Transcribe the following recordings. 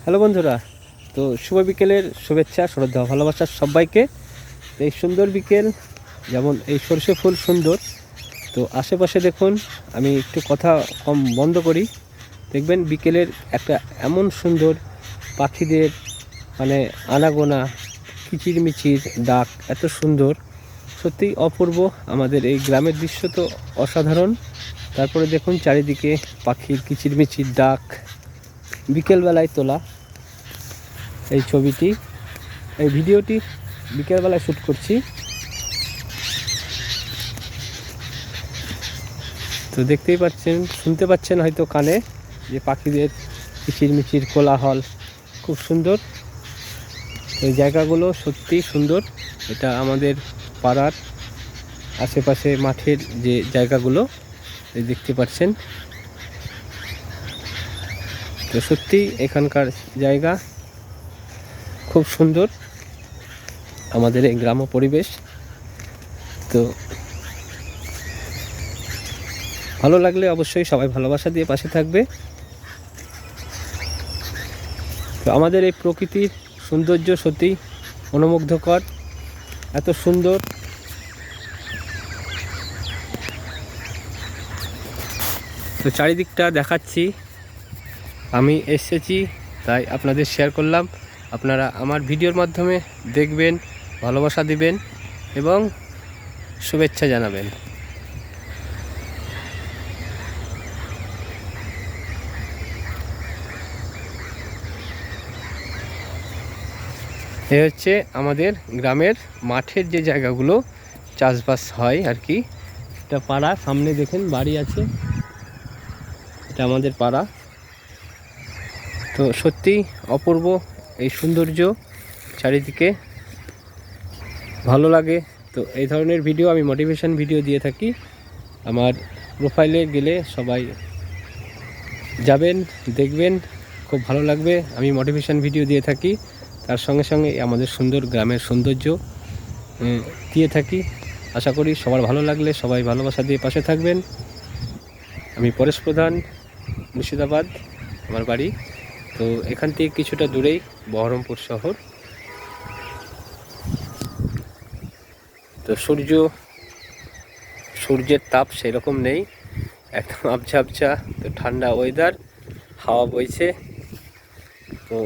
Hello বন্ধুরা, তো শুভ বিকেলের শুভেচ্ছা, শ্রদ্ধা, ভালোবাসার সবাইকে। তো এই সুন্দর বিকেল, যেমন এই সরষে ফুল সুন্দর, তো আশেপাশে দেখুন। আমি একটু কথা কম বন্ধ করি, দেখবেন বিকেলের একটা এমন সুন্দর পাখিদের মানে আনাগোনা, কিচিরমিচির ডাক এত সুন্দর, সত্যি অপূর্ব। আমাদের এই গ্রামের দৃশ্য তো অসাধারণ। তারপরে দেখুন চারিদিকে পাখির কিচিরমিচির ডাক, বিকেলবেলায় তোলা এই ছবিটি, এই ভিডিওটি বিকেলবেলায় শ্যুট করছি। তো দেখতেই পাচ্ছেন, শুনতে পাচ্ছেন হয়তো কানে যে পাখিদের কিচিরমিচির কোলাহল, খুব সুন্দর। এই জায়গাগুলো সত্যি সুন্দর। এটা আমাদের পাড়ার আশেপাশে মাঠের যে জায়গাগুলো এই দেখতে পাচ্ছেন। তো সত্যি এখানকার জায়গা খুব সুন্দর, আমাদের এই গ্রাম্য পরিবেশ। তো ভালো লাগলে অবশ্যই সবাই ভালোবাসা দিয়ে পাশে থাকবে। তো আমাদের এই প্রকৃতির সৌন্দর্য সত্যি মনোমুগ্ধকর, এত সুন্দর। তো চারিদিকটা দেখাচ্ছি, আমি এসেছি তাই আপনাদের শেয়ার করলাম। আপনারা আমার ভিডিওর মাধ্যমে দেখবেন, ভালোবাসা দিবেন এবং শুভেচ্ছা জানাবেন। এ হচ্ছে আমাদের গ্রামের মাঠের যে জায়গাগুলো চাষবাস হয় আর কি। এটা পাড়া, সামনে দেখেন বাড়ি আছে, এটা আমাদের পাড়া। তো সত্যি অপূর্ব এই সৌন্দর্য, চারিদিকে ভালো লাগে। তো এই ধরনের ভিডিও আমি মোটিভেশন ভিডিও দিয়ে থাকি। আমার প্রোফাইলে গেলে সবাই যাবেন, দেখবেন, খুব ভালো লাগবে। আমি মোটিভেশন ভিডিও দিয়ে থাকি, তার সঙ্গে সঙ্গে আমাদের সুন্দর গ্রামের সৌন্দর্য দিয়ে থাকি। আশা করি সবার ভালো লাগলে সবাই ভালোবাসা দিয়ে পাশে থাকবেন। আমি পরেশ প্রধান, মুর্শিদাবাদ আমার বাড়ি। তো এখান থেকে কিছুটা দূরেই বহরমপুর শহর। তো সূর্যের তাপ সেরকম নেই, একদম আবছা আবছা। তো ঠান্ডা ওয়েদার, হাওয়া বইছে। তো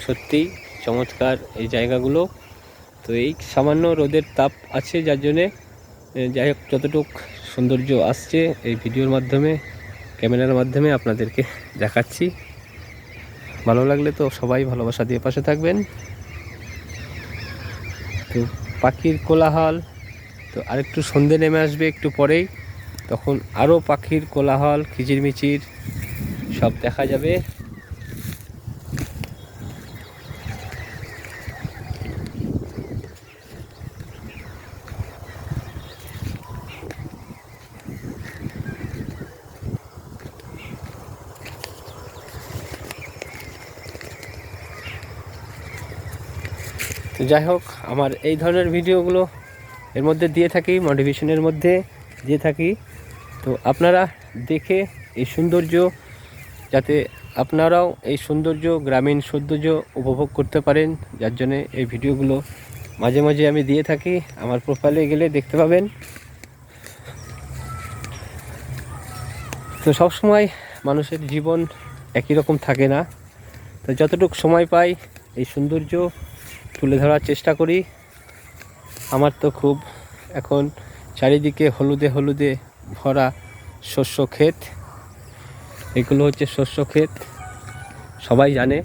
সত্যি চমৎকার এই জায়গাগুলো। তো এই সামান্য রোদের তাপ আছে, যার জন্যে যাই হোক যতটুক সৌন্দর্য আসছে এই ভিডিওর মাধ্যমে, ক্যামেরার মাধ্যমে আপনাদেরকে দেখাচ্ছি। ভালো লাগলে তো সবাই ভালোবাসা দিয়ে পাশে থাকবেন। তো পাখির কোলাহল, তো আরেকটু সন্ধে নেমে আসবে একটু পরেই, তখন আরও পাখির কোলাহল, কিচিরমিচির সব দেখা যাবে। তো যাই হোক, আমার এই ধরনের ভিডিওগুলো এর মধ্যে দিয়ে থাকি, মোটিভেশনের মধ্যে দিয়ে থাকি। তো আপনারা দেখে এই সৌন্দর্য, যাতে আপনারাও এই সৌন্দর্য, গ্রামীণ সৌন্দর্য উপভোগ করতে পারেন, যার জন্যে এই ভিডিওগুলো মাঝে মাঝে আমি দিয়ে থাকি। আমার প্রোফাইলে গেলে দেখতে পাবেন। তো সবসময় মানুষের জীবন একই রকম থাকে না। তো যতটুকু সময় পাই এই সৌন্দর্য তুলে ধরার চেষ্টা করি। আমার তো খুব এখন চারিদিকে হলুদে হলুদে ভরা শস্য ক্ষেত, এগুলো হচ্ছে শস্য ক্ষেত, সবাই জানে।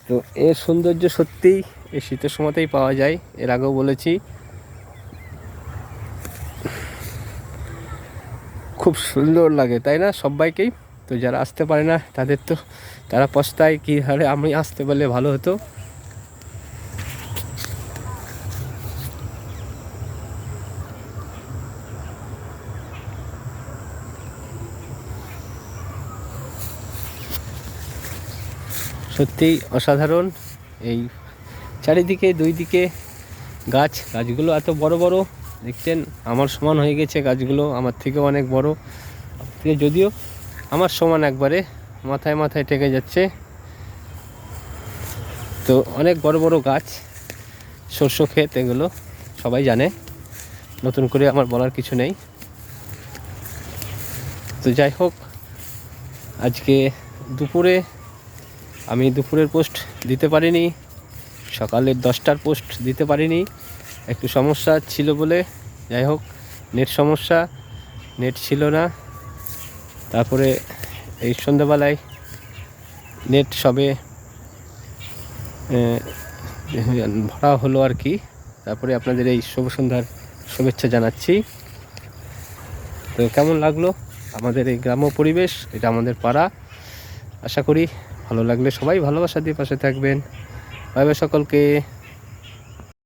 তো এর সৌন্দর্য সত্যিই এই শীতের সময়তেই পাওয়া যায়, এর আগেও বলেছি। খুব সুন্দর লাগে, তাই না সবাইকেই? তো যারা আসতে পারে না তাদের তো, তারা পস্তায় কী হারে আমি আসতে পারলে ভালো হতো। সত্যিই অসাধারণ। এই চারিদিকে দুই দিকে গাছগুলো এত বড় বড় দেখছেন, আমার সমান হয়ে গেছে গাছগুলো, আমার থেকেও অনেক বড়, যদিও আমার সমান একবারে, মাথায় মাথায় টেকে যাচ্ছে। তো অনেক বড় বড় গাছ, শস্য ক্ষেত, এগুলো সবাই জানে, নতুন করে আমার বলার কিছু নেই। তো যাই হোক, আজকে দুপুরে আমি দুপুরের পোস্ট দিতে পারিনি, সকালের 10টার পোস্ট দিতে পারিনি, একটু সমস্যা ছিল বলে। যাই হোক, নেট সমস্যা, নেট ছিল না। তারপরে এই সন্ধ্যাবেলায় নেট সবে ভরা হলো আর কি। তারপরে আপনাদের এই শুভ সন্ধ্যার শুভেচ্ছা জানাচ্ছি। তো কেমন লাগলো আমাদের এই গ্রাম্য পরিবেশ, এটা আমাদের পাড়া। আশা করি ভালো লাগলে সবাই ভালোবাসা দিয়ে পাশে থাকবেন। বাই বাই সকলকে।